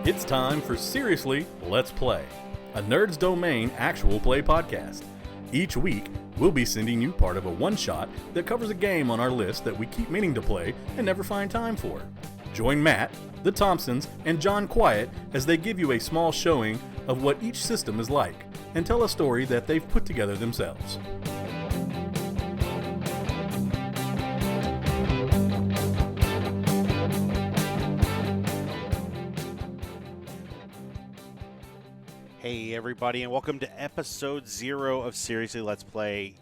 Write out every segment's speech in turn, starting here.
It's time for Seriously, Let's Play, a Nerds Domain actual play podcast. Each week, we'll be sending you part of a one-shot that covers a game on our list that we keep meaning to play and never find time for. Join Matt, the Thompsons, and John Quiet as they give you a small showing of what each system is like, and tell a story that they've put together themselves. Hey everybody, and welcome to episode 0 of Seriously Let's Play.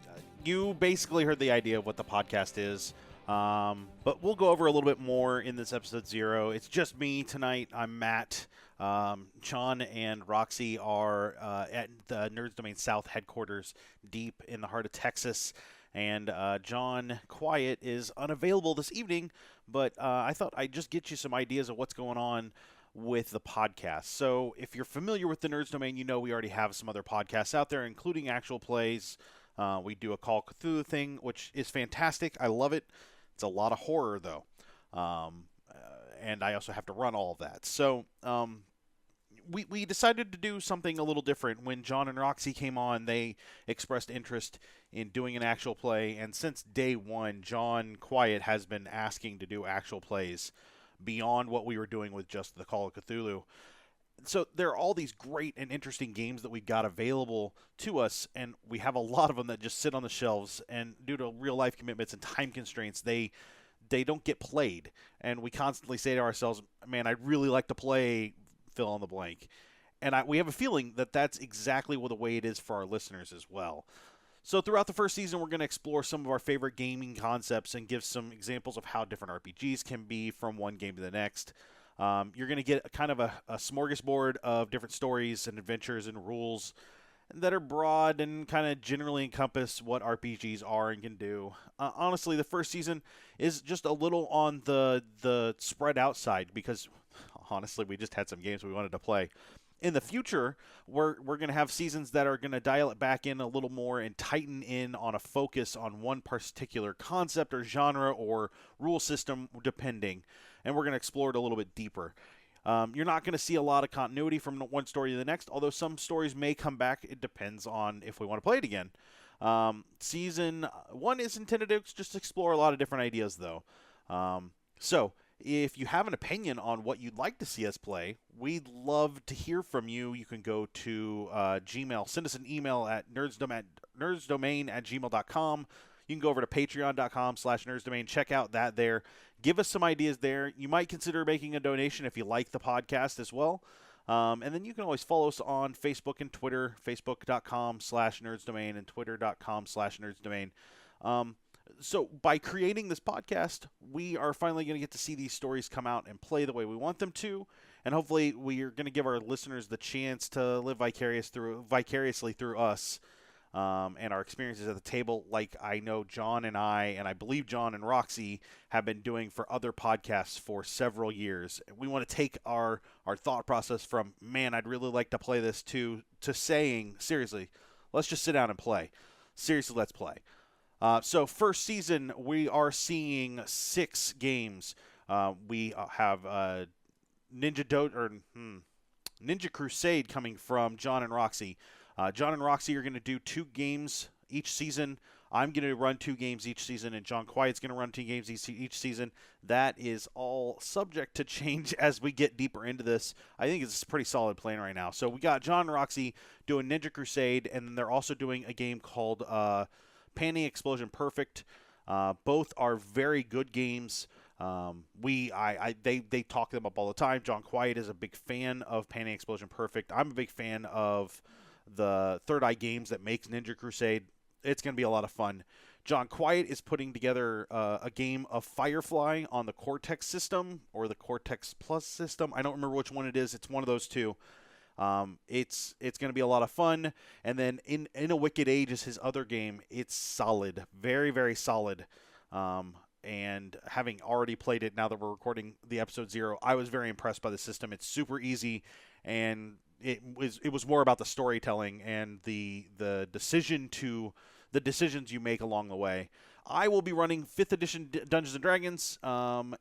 You basically heard the idea of what the podcast is, but we'll go over a little bit more in this episode 0. It's just me tonight. I'm Matt. John and Roxy are at the Nerds Domain South headquarters deep in the heart of Texas, and John Quiet is unavailable this evening, but I thought I'd just get you some ideas of what's going on with the podcast. So if you're familiar with the Nerds Domain, you know we already have some other podcasts out there, including actual plays. We do a Call of Cthulhu thing, which is fantastic. I love it. It's a lot of horror, though. And I also have to run all of that. So we decided to do something a little different. When John and Roxy came on, they expressed interest in doing an actual play. And since day one, John Quiet has been asking to do actual plays beyond what we were doing with just the Call of Cthulhu. So there are all these great and interesting games that we've got available to us, and we have a lot of them that just sit on the shelves, and due to real-life commitments and time constraints, they don't get played. And we constantly say to ourselves, man, I'd really like to play fill in the blank. And we have a feeling that that's exactly the way it is for our listeners as well. So throughout the first season, we're going to explore some of our favorite gaming concepts and give some examples of how different RPGs can be from one game to the next. You're going to get kind of a smorgasbord of different stories and adventures and rules that are broad and kind of generally encompass what RPGs are and can do. Honestly, the first season is just a little on the spread out side because, honestly, we just had some games we wanted to play. In the future, we're going to have seasons that are going to dial it back in a little more and tighten in on a focus on one particular concept or genre or rule system, depending. And we're going to explore it a little bit deeper. You're not going to see a lot of continuity from one story to the next, although some stories may come back. It depends on if we want to play it again. Season 1 is intended to just explore a lot of different ideas, though. So if you have an opinion on what you'd like to see us play, we'd love to hear from you. You can go to Gmail. Send us an email at nerdsdomain@gmail.com. You can go over to patreon.com/nerdsdomain. Check out that there. Give us some ideas there. You might consider making a donation if you like the podcast as well. And then you can always follow us on Facebook and Twitter, facebook.com/nerdsdomain and twitter.com/nerdsdomain. So by creating this podcast, we are finally going to get to see these stories come out and play the way we want them to. And hopefully we are going to give our listeners the chance to live vicariously through us and our experiences at the table, like I know John and I believe John and Roxy have been doing for other podcasts for several years. We want to take our thought process from, man, I'd really like to play this, to saying, seriously, let's just sit down and play. Seriously, let's play. So first season, we are seeing 6 games. We have Ninja Crusade coming from John and Roxy. John and Roxy are going to do 2 games each season. I'm going to run 2 games each season, and John Quiet's going to run 2 games each season. That is all subject to change as we get deeper into this. I think it's a pretty solid plan right now. So we got John and Roxy doing Ninja Crusade, and then they're also doing a game called Panicking Explosion Perfect. Both are very good games. They talk them up all the time. John Quiet is a big fan of Panicking Explosion Perfect. I'm a big fan of the Third Eye Games that makes Ninja Crusade. It's going to be a lot of fun. John Quiet is putting together a game of Firefly on the Cortex system or the Cortex Plus system. I don't remember which one it is. It's one of those two. It's going to be a lot of fun. And then in a Wicked Age is his other game. It's solid, very, very solid. And having already played it now that we're recording the episode 0, I was very impressed by the system. It's super easy, and it was more about the storytelling and the decisions you make along the way. I will be running 5th edition Dungeons & Dragons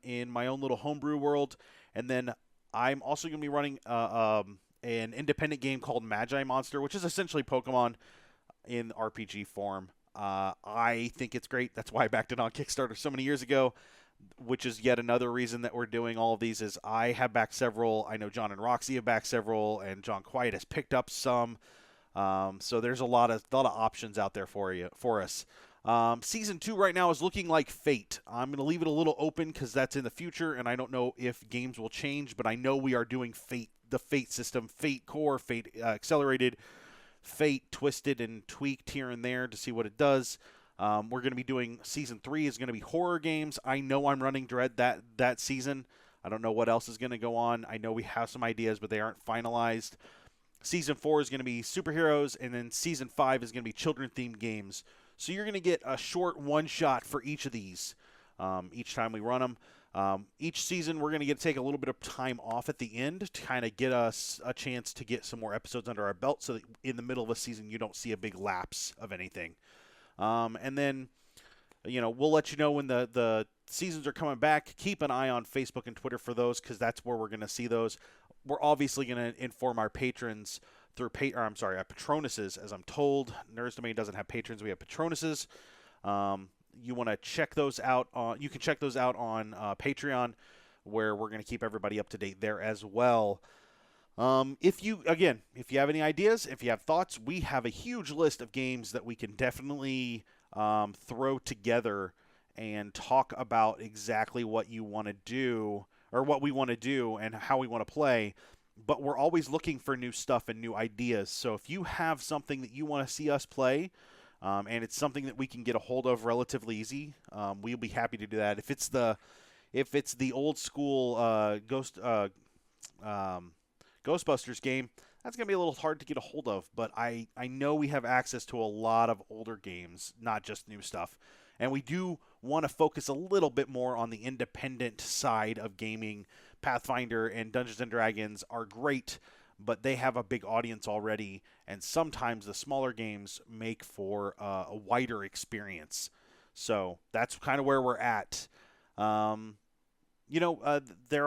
in my own little homebrew world, and then I'm also going to be running an independent game called Magi Monster, which is essentially Pokemon in RPG form. I think it's great. That's why I backed it on Kickstarter so many years ago, which is yet another reason that we're doing all of these. Is I have backed several. I know John and Roxy have backed several, and John Quiet has picked up some. So there's a lot of options out there for us. Season 2 right now is looking like Fate. I'm going to leave it a little open because that's in the future, and I don't know if games will change, but I know we are doing Fate, the Fate system, Fate Core, Fate Accelerated, Fate Twisted and tweaked here and there to see what it does. We're going to be doing Season 3 is going to be horror games. I know I'm running Dread that season. I don't know what else is going to go on. I know we have some ideas, but they aren't finalized. Season 4 is going to be superheroes, and then Season 5 is going to be children-themed games. So you're going to get a short one-shot for each of these each time we run them. Each season, we're going to take a little bit of time off at the end to kind of get us a chance to get some more episodes under our belt so that in the middle of a season you don't see a big lapse of anything. And then, we'll let you know when the seasons are coming back. Keep an eye on Facebook and Twitter for those because that's where we're going to see those. We're obviously going to inform our patrons through our Patronuses, as I'm told. Nerds Domain doesn't have patrons. We have Patronuses. You want to check those out. You can check those out on Patreon, where we're going to keep everybody up to date there as well. If you have any ideas, if you have thoughts, we have a huge list of games that we can definitely throw together and talk about exactly what you want to do, or what we want to do and how we want to play. But we're always looking for new stuff and new ideas. So if you have something that you want to see us play, and it's something that we can get a hold of relatively easy, we'll be happy to do that. If it's the old school Ghostbusters game, that's going to be a little hard to get a hold of. But I know we have access to a lot of older games, not just new stuff. And we do want to focus a little bit more on the independent side of gaming. Pathfinder and Dungeons & Dragons are great, but they have a big audience already, and sometimes the smaller games make for a wider experience. So that's kind of where we're at. There are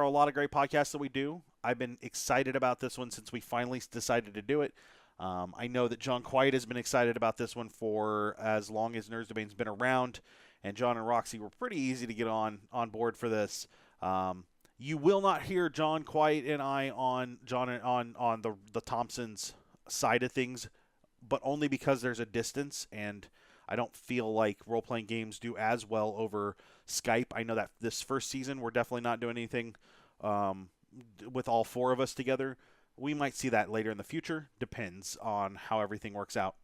a lot of great podcasts that we do. I've been excited about this one since we finally decided to do it. I know that John Quiet has been excited about this one for as long as Nerds Domain's been around, and John and Roxy were pretty easy to get on board for this. You will not hear John Quiet and I on the Thompsons side of things, but only because there's a distance, and I don't feel like role-playing games do as well over Skype. I know that this first season we're definitely not doing anything with all four of us together. We might see that later in the future. Depends on how everything works out.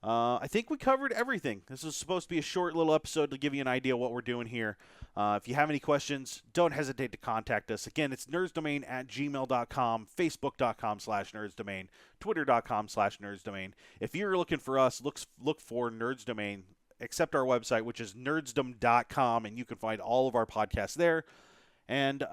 I think we covered everything. This is supposed to be a short little episode to give you an idea of what we're doing here. If you have any questions, don't hesitate to contact us. Again, it's nerdsdomain@gmail.com, facebook.com/nerdsdomain, twitter.com/nerdsdomain. If you're looking for us, look for Nerds Domain. Accept our website, which is nerdsdom.com, and you can find all of our podcasts there. And,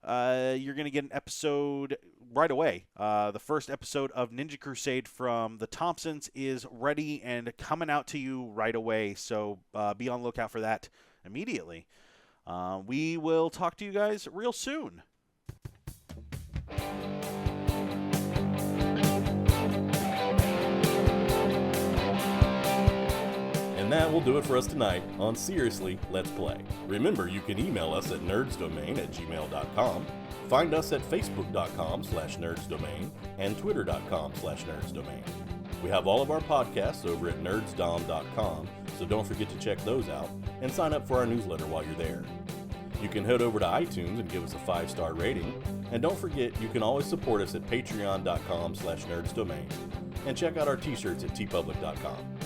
you're going to get an episode right away. The first episode of Ninja Crusade from the Thompsons is ready and coming out to you right away. So be on the lookout for that immediately. We will talk to you guys real soon. And that will do it for us tonight on Seriously Let's Play. Remember, you can email us at nerdsdomain@gmail.com, find us at facebook.com/nerdsdomain, and twitter.com/nerdsdomain. We have all of our podcasts over at nerdsdom.com, so don't forget to check those out, and sign up for our newsletter while you're there. You can head over to iTunes and give us a 5-star rating, and don't forget you can always support us at patreon.com/nerdsdomain, and check out our t-shirts at tpublic.com.